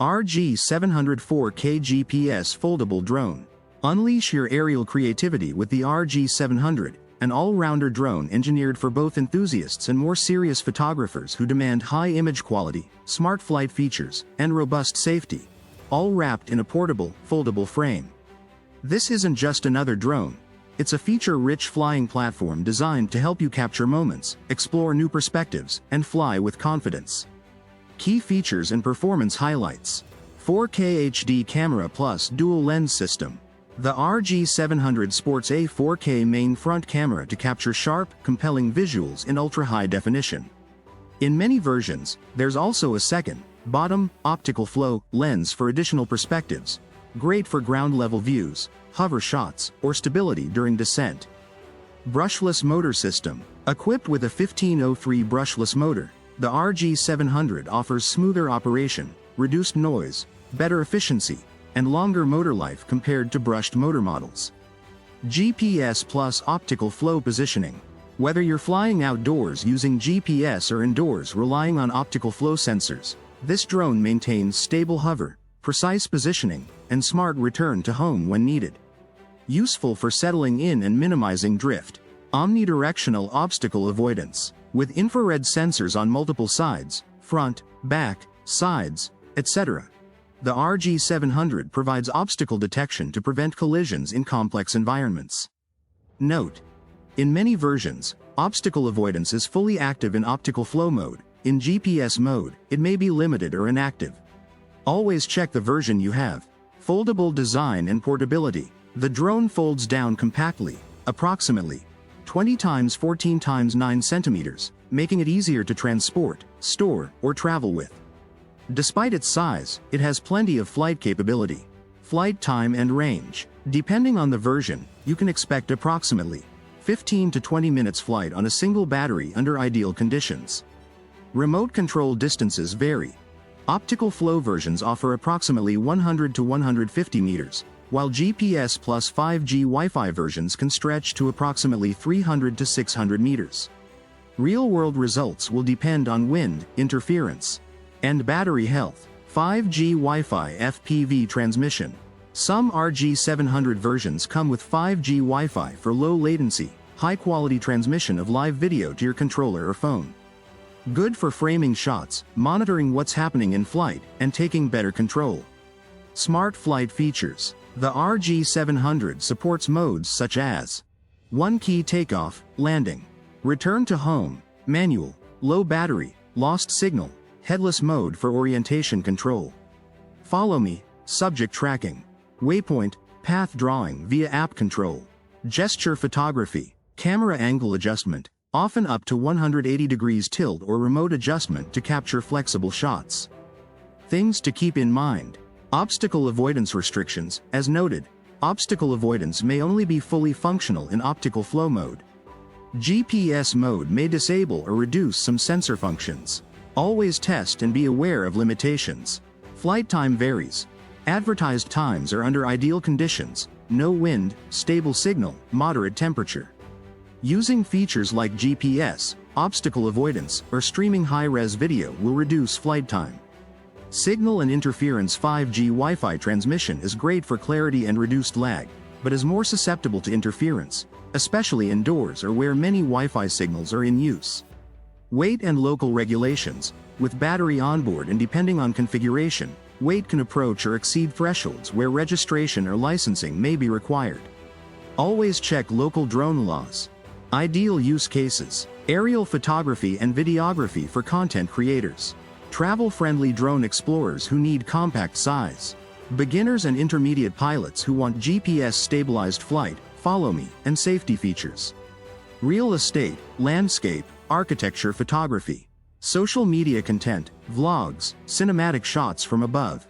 RG700 4K GPS Foldable Drone. Unleash your aerial creativity with the RG700, an all-rounder drone engineered for both enthusiasts and more serious photographers who demand high image quality, smart flight features, and robust safety, all wrapped in a portable, foldable frame. This isn't just another drone. It's a feature-rich flying platform designed to help you capture moments, explore new perspectives, and fly with confidence. Key features and performance highlights: 4K HD camera plus dual lens system. The RG700 sports a 4K main front camera to capture sharp, compelling visuals in ultra-high definition. In many versions, there's also a second, bottom, optical flow lens for additional perspectives, great for ground-level views, hover shots, or stability during descent. Brushless motor system. Equipped with a 1503 brushless motor, the RG700 offers smoother operation, reduced noise, better efficiency, and longer motor life compared to brushed motor models. GPS plus optical flow positioning. Whether you're flying outdoors using GPS or indoors relying on optical flow sensors, this drone maintains stable hover, precise positioning, and smart return to home when needed. Useful for settling in and minimizing drift. Omnidirectional obstacle avoidance. With infrared sensors on multiple sides, front, back, sides, etc., the RG700 provides obstacle detection to prevent collisions in complex environments. Note: in many versions, obstacle avoidance is fully active in optical flow mode. In GPS mode, it may be limited or inactive. Always check the version you have. Foldable design and portability. The drone folds down compactly, approximately 20 x 14 x 9 centimeters, making it easier to transport, store, or travel with. Despite its size, it has plenty of flight capability. Flight time and range. Depending on the version, you can expect approximately 15 to 20 minutes flight on a single battery under ideal conditions. Remote control distances vary. Optical flow versions offer approximately 100 to 150 meters, while GPS plus 5G Wi-Fi versions can stretch to approximately 300 to 600 meters. Real-world results will depend on wind, interference, and battery health. 5G Wi-Fi FPV transmission. Some RG700 versions come with 5G Wi-Fi for low latency, high-quality transmission of live video to your controller or phone. Good for framing shots, monitoring what's happening in flight, and taking better control. Smart flight features. The RG700 supports modes such as one-key takeoff, landing, return to home, manual, low battery, lost signal, headless mode for orientation control. Follow me, subject tracking, waypoint, path drawing via app control, gesture photography, camera angle adjustment, often up to 180 degrees tilt or remote adjustment to capture flexible shots. Things to keep in mind. Obstacle avoidance restrictions. As noted, obstacle avoidance may only be fully functional in optical flow mode. GPS mode may disable or reduce some sensor functions. Always test and be aware of limitations. Flight time varies. Advertised times are under ideal conditions: no wind, stable signal, moderate temperature. Using features like GPS, obstacle avoidance, or streaming high-res video will reduce flight time. Signal and interference. 5G Wi-Fi transmission is great for clarity and reduced lag, but is more susceptible to interference, especially indoors or where many Wi-Fi signals are in use. Weight and local regulations. With battery onboard and depending on configuration, weight can approach or exceed thresholds where registration or licensing may be required. Always check local drone laws. Ideal use cases: aerial photography and videography for content creators. Travel-friendly drone explorers who need compact size. Beginners and intermediate pilots who want GPS-stabilized flight, follow me, and safety features. Real estate, landscape, architecture photography. Social media content, vlogs, cinematic shots from above.